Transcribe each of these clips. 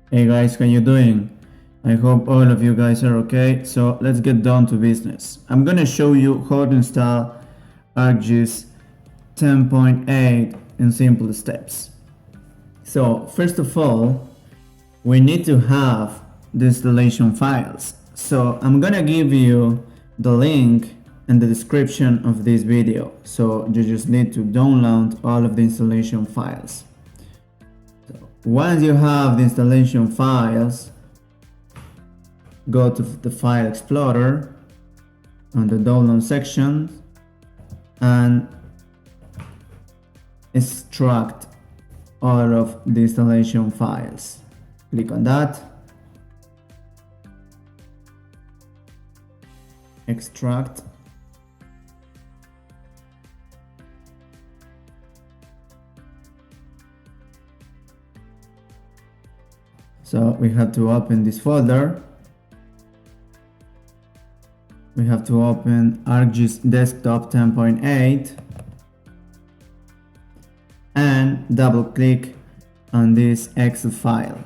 Hey guys, how you doing? I hope all of you guys are okay. So let's get down to business. I'm gonna show you how to install ArcGIS 10.8 in simple steps. So first of all, we need to have the installation files. So I'm gonna give you the link in the description of this video. So you just need to download all of the installation files. Once you have the installation files, go to the File Explorer on the download section and extract all of the installation files. Click on that, extract, so we have to open this folder. We have to open ArcGIS Desktop 10.8 and double click on this Excel file.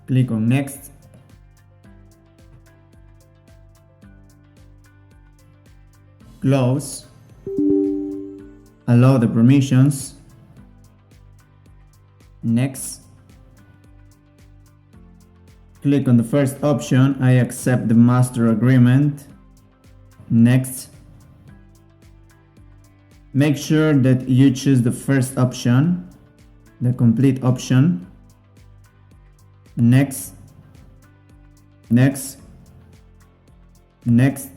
Click on Next. Close. Allow the permissions. Next. Click on the first option, I accept the master agreement. Next. Make sure that you choose the first option, the complete option. Next. Next. Next.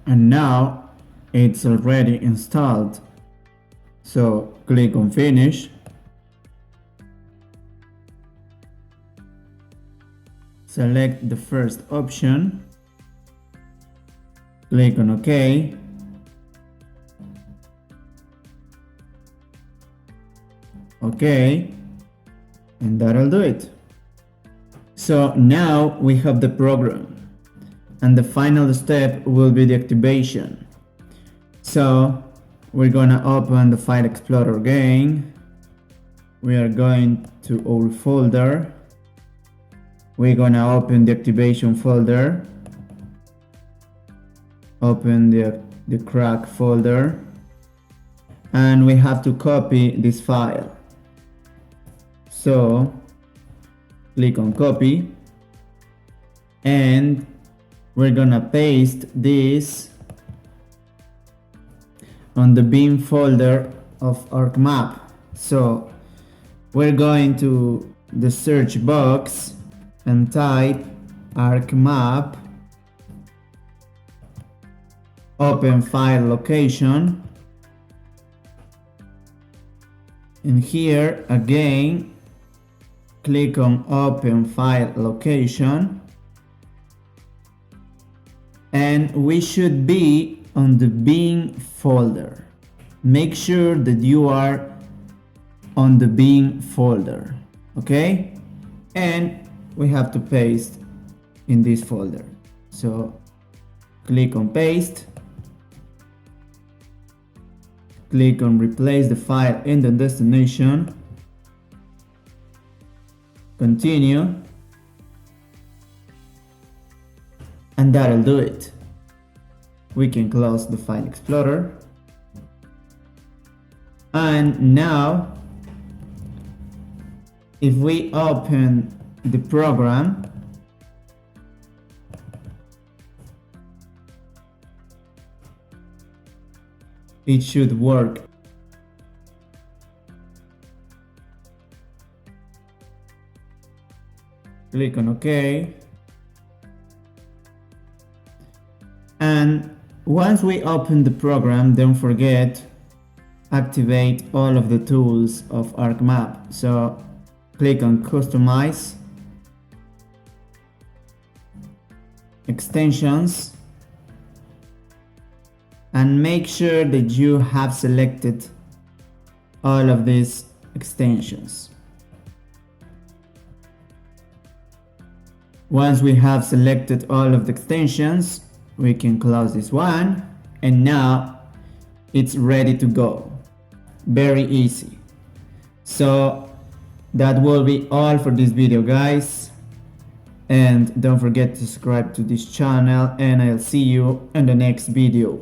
And now it's already installed. So click on Finish. Select the first option. Click on OK. OK. And that'll do it. So now we have the program. And the final step will be the activation. So we're gonna open the File Explorer again. We are going to our folder. We're gonna open the activation folder. Open the crack folder. And we have to copy this file. So click on copy. And we're gonna paste this on the bin folder of ArcMap. So we're going to the search box and type ArcMap, open file location, and here again click on open file location. And we should be on the bin folder. Make sure that you are on the bin folder, okay? And we have to paste in this folder. So click on paste. Click on replace the file in the destination. Continue. And that'll do it. We can close the File Explorer. And now, if we open the program, it should work. Click on OK. And once we open the program, don't forget activate all of the tools of ArcMap. So click on Customize, Extensions, and make sure that you have selected all of these extensions. Once we have selected all of the extensions, we can close this one, and now it's ready to go. Very easy. So that will be all for this video, guys, and don't forget to subscribe to this channel, and I'll see you in the next video.